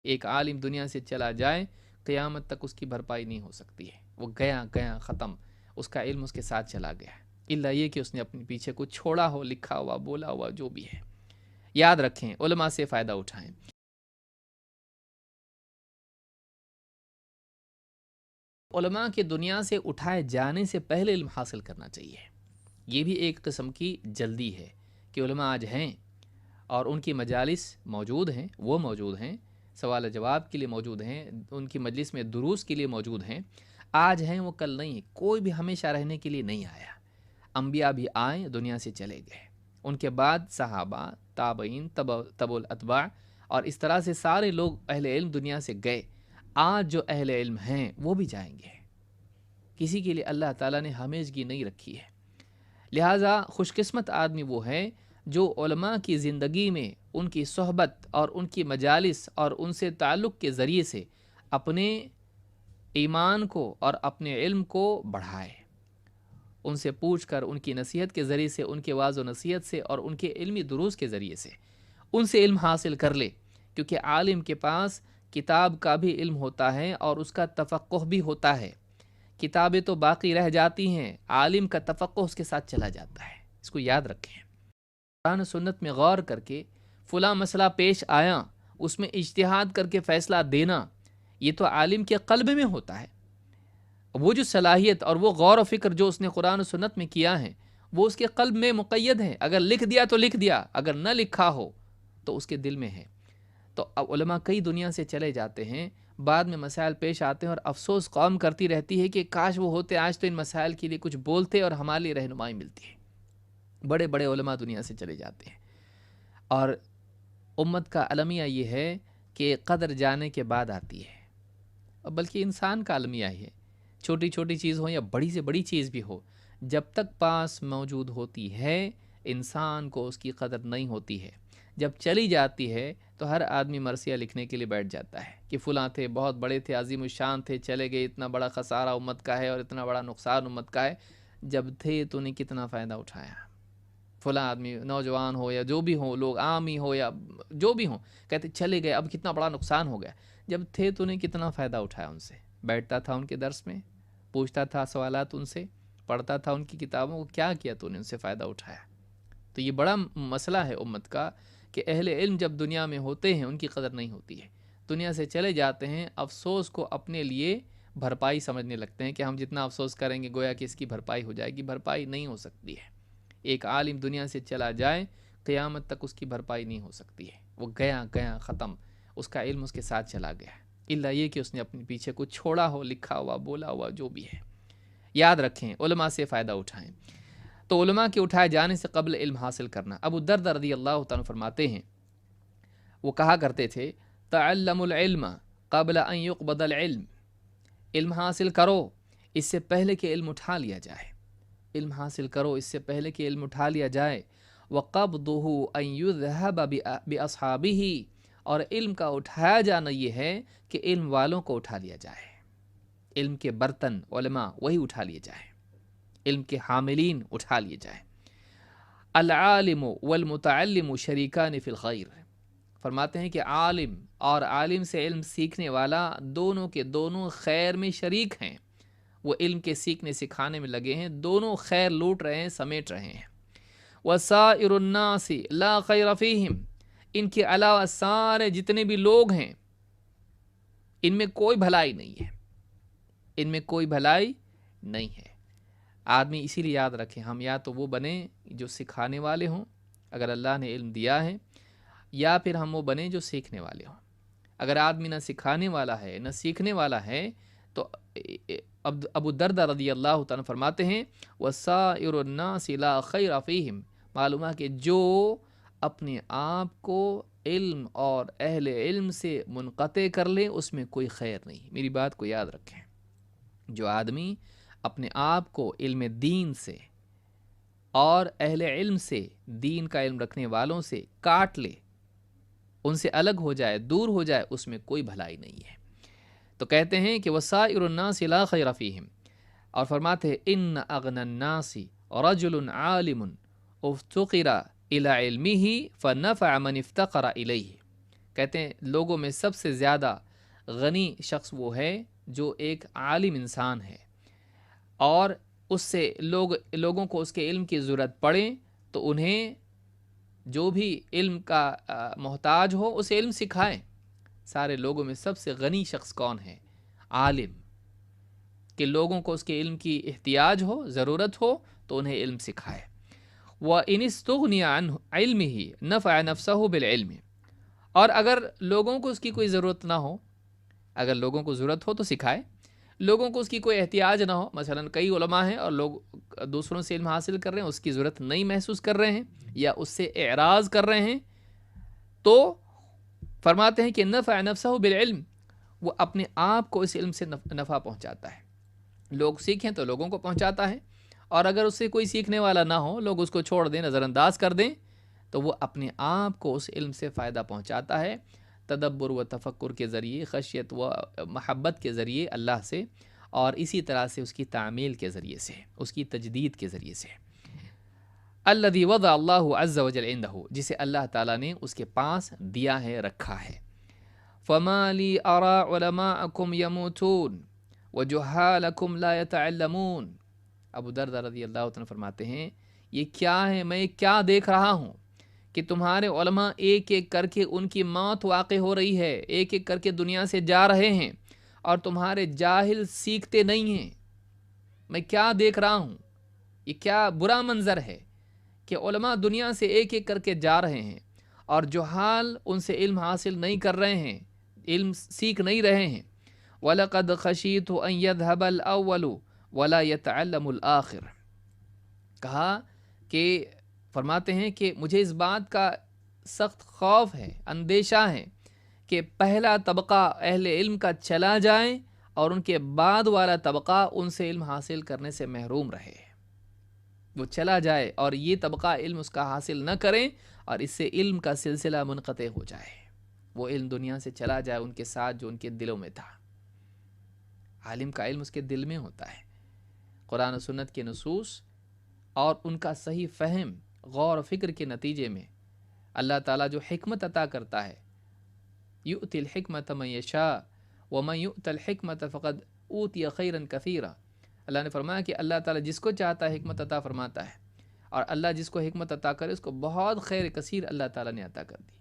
ایک عالم دنیا سے چلا جائے قیامت تک اس کی بھرپائی نہیں ہو سکتی ہے، وہ گیا گیا ختم، اس کا علم اس کے ساتھ چلا گیا، الا یہ کہ اس نے اپنے پیچھے کچھ چھوڑا ہو، لکھا ہوا، بولا ہوا، جو بھی ہے۔ یاد رکھیں، علماء سے فائدہ اٹھائیں۔ علماء کے دنیا سے اٹھائے جانے سے پہلے علم حاصل کرنا چاہیے۔ یہ بھی ایک قسم کی جلدی ہے کہ علماء آج ہیں اور ان کی مجالس موجود ہیں، وہ موجود ہیں، سوال جواب کے لیے موجود ہیں، ان کی مجلس میں دروس کے لیے موجود ہیں، آج ہیں وہ کل نہیں، کوئی بھی ہمیشہ رہنے کے لیے نہیں آیا۔ انبیاء بھی آئیں، دنیا سے چلے گئے، ان کے بعد صحابہ، تابعین، تبع الاتباع، اور اس طرح سے سارے لوگ اہل علم دنیا سے گئے۔ آج جو اہل علم ہیں وہ بھی جائیں گے، کسی کے لیے اللہ تعالیٰ نے ہمیشگی نہیں رکھی ہے۔ لہٰذا خوش قسمت آدمی وہ ہے جو علماء کی زندگی میں ان کی صحبت اور ان کی مجالس اور ان سے تعلق کے ذریعے سے اپنے ایمان کو اور اپنے علم کو بڑھائے، ان سے پوچھ کر، ان کی نصیحت کے ذریعے سے، ان کے واعظ و نصیحت سے اور ان کے علمی دروس کے ذریعے سے ان سے علم حاصل کر لے، کیونکہ عالم کے پاس کتاب کا بھی علم ہوتا ہے اور اس کا تفقہ بھی ہوتا ہے۔ کتابیں تو باقی رہ جاتی ہیں، عالم کا تفقہ اس کے ساتھ چلا جاتا ہے، اس کو یاد رکھیں۔ قرآن و سنت میں غور کر کے فلاں مسئلہ پیش آیا، اس میں اجتہاد کر کے فیصلہ دینا، یہ تو عالم کے قلب میں ہوتا ہے۔ وہ جو صلاحیت اور وہ غور و فکر جو اس نے قرآن و سنت میں کیا ہے، وہ اس کے قلب میں مقید ہے، اگر لکھ دیا تو لکھ دیا، اگر نہ لکھا ہو تو اس کے دل میں ہے۔ تو اب علماء کئی دنیا سے چلے جاتے ہیں، بعد میں مسائل پیش آتے ہیں اور افسوس قوم کرتی رہتی ہے کہ کاش وہ ہوتے، آج تو ان مسائل کے لیے کچھ بولتے اور ہمارے لیے رہنمائی ملتی ہے۔ بڑے بڑے علماء دنیا سے چلے جاتے ہیں، اور امت کا المیہ یہ ہے کہ قدر جانے کے بعد آتی ہے، بلکہ انسان کا المیہ ہی ہے، چھوٹی چھوٹی چیز ہو یا بڑی سے بڑی چیز بھی ہو، جب تک پاس موجود ہوتی ہے انسان کو اس کی قدر نہیں ہوتی ہے۔ جب چلی جاتی ہے تو ہر آدمی مرثیہ لکھنے کے لیے بیٹھ جاتا ہے کہ فلاں تھے، بہت بڑے تھے، عظیم الشان تھے، چلے گئے، اتنا بڑا خسارہ امت کا ہے اور اتنا بڑا نقصان امت کا ہے۔ جب تھے تو نے کتنا فائدہ اٹھایا؟ فلاں آدمی نوجوان ہو یا جو بھی ہو، لوگ عام ہی ہو یا جو بھی ہوں، کہتے چلے گئے، اب کتنا بڑا نقصان ہو گیا۔ جب تھے تو نے کتنا فائدہ اٹھایا ان سے؟ بیٹھتا تھا ان کے درس میں، پوچھتا تھا سوالات ان سے، پڑھتا تھا ان کی کتابوں کو، کیا کیا تو نے ان سے فائدہ اٹھایا؟ تو یہ بڑا مسئلہ ہے امت کا کہ اہل علم جب دنیا میں ہوتے ہیں ان کی قدر نہیں ہوتی ہے، دنیا سے چلے جاتے ہیں، افسوس کو اپنے لیے بھرپائی سمجھنے لگتے ہیں کہ ہم جتنا افسوس کریں گے گویا کہ اس کی بھرپائی ہو جائے گی۔ بھرپائی نہیں ہو سکتی ہے۔ ایک عالم دنیا سے چلا جائے قیامت تک اس کی بھرپائی نہیں ہو سکتی ہے، وہ گیا گیا ختم، اس کا علم اس کے ساتھ چلا گیا، الا یہ کہ اس نے اپنے پیچھے کچھ چھوڑا ہو، لکھا ہوا، بولا ہوا، جو بھی ہے۔ یاد رکھیں، علماء سے فائدہ اٹھائیں۔ تو علماء کے اٹھائے جانے سے قبل علم حاصل کرنا۔ ابو الدرداء رضی اللہ تعالیٰ فرماتے ہیں، وہ کہا کرتے تھے، تعلم العلم قبل ان يقبض العلم، علم حاصل کرو اس سے پہلے کہ علم اٹھا لیا جائے، علم حاصل کرو اس سے پہلے کہ علم اٹھا لیا جائے۔ وقبضه ان يذهب باصحابه، اور علم کا اٹھایا جانا یہ ہے کہ علم والوں کو اٹھا لیا جائے، علم کے برتن علماء وہی اٹھا لیے جائیں، علم کے حاملین اٹھا لیے جائیں۔ العالم والمتعلم شریکان فی الخیر، فرماتے ہیں کہ عالم اور عالم سے علم سیکھنے والا دونوں کے دونوں خیر میں شریک ہیں، وہ علم کے سیکھنے سکھانے میں لگے ہیں، دونوں خیر لوٹ رہے ہیں، سمیٹ رہے ہیں۔ وسائر الناس لا خیر فیہم، ان کے علاوہ سارے جتنے بھی لوگ ہیں ان میں کوئی بھلائی نہیں ہے، ان میں کوئی بھلائی نہیں ہے۔ آدمی اسی لیے یاد رکھیں، ہم یا تو وہ بنیں جو سکھانے والے ہوں اگر اللہ نے علم دیا ہے، یا پھر ہم وہ بنیں جو سیکھنے والے ہوں۔ اگر آدمی نہ سکھانے والا ہے نہ سیکھنے والا ہے تو ابو الدرداء رضی اللہ تعالیٰ فرماتے ہیں، وَسَائِرُ النَّاسِ لَا خَيْرَ فِيهِمْ، معلوم ہے کہ جو اپنے آپ کو علم اور اہل علم سے منقطع کر لے اس میں کوئی خیر نہیں۔ میری بات کو یاد رکھیں، جو آدمی اپنے آپ کو علم دین سے اور اہل علم سے، دین کا علم رکھنے والوں سے کاٹ لے، ان سے الگ ہو جائے، دور ہو جائے، اس میں کوئی بھلائی نہیں ہے۔ تو کہتے ہیں کہ وسائر الناس لا خیر فیہم، اور فرماتے ہیں ان اغنى الناس رجل عالم افتقر الى علمه فنفع من افتقر الیہ، کہتے ہیں لوگوں میں سب سے زیادہ غنی شخص وہ ہے جو ایک عالم انسان ہے، اور اس سے لوگوں کو اس کے علم کی ضرورت پڑے تو انہیں جو بھی علم کا محتاج ہو اسے علم سکھائیں۔ سارے لوگوں میں سب سے غنی شخص کون ہے؟ عالم، کہ لوگوں کو اس کے علم کی احتیاج ہو، ضرورت ہو تو انہیں علم سکھائے۔ وَإِنِ اسْتُغْنِيَ عَنْ عِلْمِهِ نَفَعَ نَفْسَهُ بِالْعِلْمِ، اور اگر لوگوں کو اس کی کوئی ضرورت نہ ہو، اگر لوگوں کو ضرورت ہو تو سکھائے، لوگوں کو اس کی کوئی احتیاج نہ ہو، مثلا کئی علماء ہیں اور لوگ دوسروں سے علم حاصل کر رہے ہیں، اس کی ضرورت نہیں محسوس کر رہے ہیں یا اس سے اعراض کر رہے ہیں، تو فرماتے ہیں کہ نفع نفسہ بالعلم، وہ اپنے آپ کو اس علم سے نفع پہنچاتا ہے۔ لوگ سیکھیں تو لوگوں کو پہنچاتا ہے، اور اگر اس سے کوئی سیکھنے والا نہ ہو، لوگ اس کو چھوڑ دیں، نظر انداز کر دیں، تو وہ اپنے آپ کو اس علم سے فائدہ پہنچاتا ہے، تدبر و تفکر کے ذریعے، خشیت و محبت کے ذریعے اللہ سے، اور اسی طرح سے اس کی تعمیل کے ذریعے سے، اس کی تجدید کے ذریعے سے۔ الذی وضع اللہ عز وجل عندہ، جسے اللہ تعالیٰ نے اس کے پاس دیا ہے، رکھا ہے۔ فما لی ارا علماءکم یموتون وجہالکم لا یتعلمون، ابو دردہ رضی اللہ عنہ فرماتے ہیں یہ کیا ہے، میں کیا دیکھ رہا ہوں کہ تمہارے علماء ایک ایک کر کے ان کی موت واقع ہو رہی ہے، ایک ایک کر کے دنیا سے جا رہے ہیں، اور تمہارے جاہل سیکھتے نہیں ہیں۔ میں کیا دیکھ رہا ہوں، یہ کیا برا منظر ہے کہ علماء دنیا سے ایک ایک کر کے جا رہے ہیں اور جہال ان سے علم حاصل نہیں کر رہے ہیں، علم سیکھ نہیں رہے ہیں۔ وَلَقَدْ خَشِيتُ أَن يَذْهَبَ الْأَوَّلُ وَلَا يَتَعَلَّمُ الْآخِرُ، کہا کہ فرماتے ہیں کہ مجھے اس بات کا سخت خوف ہے، اندیشہ ہے کہ پہلا طبقہ اہل علم کا چلا جائے اور ان کے بعد والا طبقہ ان سے علم حاصل کرنے سے محروم رہے، وہ چلا جائے اور یہ طبقہ علم اس کا حاصل نہ کریں، اور اس سے علم کا سلسلہ منقطع ہو جائے، وہ علم دنیا سے چلا جائے ان کے ساتھ جو ان کے دلوں میں تھا۔ عالم کا علم اس کے دل میں ہوتا ہے، قرآن و سنت کے نصوص اور ان کا صحیح فہم، غور و فکر کے نتیجے میں اللہ تعالیٰ جو حکمت عطا کرتا ہے، یؤتی الحکمت من یشاء ومن یؤت الحکمت فقد اوتی خیرا کثیرا، اللہ نے فرمایا کہ اللہ تعالیٰ جس کو چاہتا ہے حکمت عطا فرماتا ہے، اور اللہ جس کو حکمت عطا کرے اس کو بہت خیر کثیر اللہ تعالیٰ نے عطا کر دی۔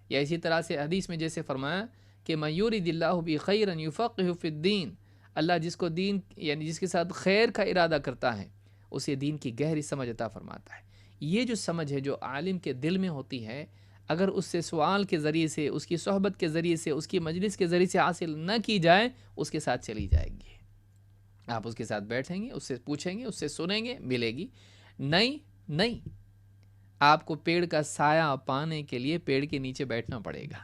یا اسی طرح سے حدیث میں جیسے فرمایا کہ من یرید اللہ بہ خیرا یفقہہ فی الدین، اللہ جس کو دین یعنی جس کے ساتھ خیر کا ارادہ کرتا ہے اسے دین کی گہری سمجھ عطا فرماتا ہے۔ یہ جو سمجھ ہے جو عالم کے دل میں ہوتی ہے، اگر اس سے سوال کے ذریعے سے، اس کی صحبت کے ذریعے سے، اس کی مجلس کے ذریعے سے حاصل نہ کی جائے، اس کے ساتھ چلی جائے گی۔ آپ اس کے ساتھ بیٹھیں گے، اس سے پوچھیں گے، اس سے سنیں گے، ملے گی نہیں۔ آپ کو پیڑ کا سایہ پانے کے لیے پیڑ کے نیچے بیٹھنا پڑے گا،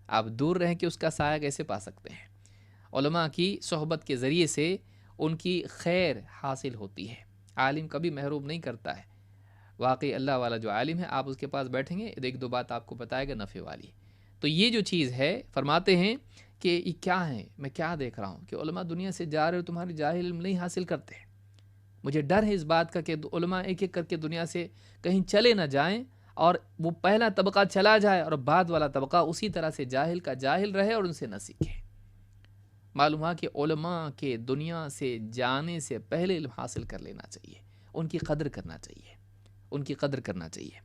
آپ دور رہیں کہ اس کا سایہ کیسے پا سکتے ہیں؟ علماء کی صحبت کے ذریعے سے ان کی خیر حاصل ہوتی ہے، عالم کبھی محروم نہیں کرتا ہے۔ واقعی اللہ والا جو عالم ہے، آپ اس کے پاس بیٹھیں گے، ایک دو بات آپ کو بتائے گا نفع والی۔ تو یہ جو چیز ہے، فرماتے ہیں کہ یہ کیا ہے، میں کیا دیکھ رہا ہوں کہ علماء دنیا سے جا رہے ہو، تمہارے جاہل علم نہیں حاصل کرتے۔ مجھے ڈر ہے اس بات کا کہ علماء ایک ایک کر کے دنیا سے کہیں چلے نہ جائیں، اور وہ پہلا طبقہ چلا جائے اور بعد والا طبقہ اسی طرح سے جاہل کا جاہل رہے اور ان سے نہ سیکھے۔ معلوم ہوا کہ علماء کے دنیا سے جانے سے پہلے علم حاصل کر لینا چاہیے، ان کی قدر کرنا چاہیے، ان کی قدر کرنا چاہیے۔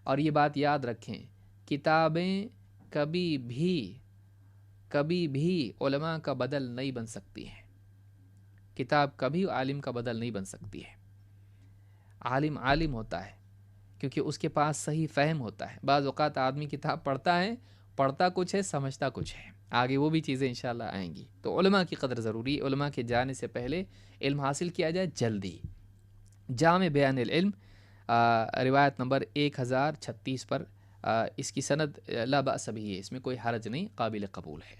اور یہ بات یاد رکھیں، کتابیں کبھی بھی علماء کا بدل نہیں بن سکتی ہیں، کتاب کبھی عالم کا بدل نہیں بن سکتی ہے۔ عالم ہوتا ہے کیونکہ اس کے پاس صحیح فہم ہوتا ہے۔ بعض اوقات آدمی کتاب پڑھتا کچھ ہے، سمجھتا کچھ ہے، آگے وہ بھی چیزیں انشاءاللہ آئیں گی۔ تو علماء کی قدر ضروری ہے، علماء کے جانے سے پہلے علم حاصل کیا جائے جلدی۔ جامع بیان العلم روایت نمبر 1036 پر اس کی سند لا بأس بہ ہے، اس میں کوئی حرج نہیں، قابل قبول ہے۔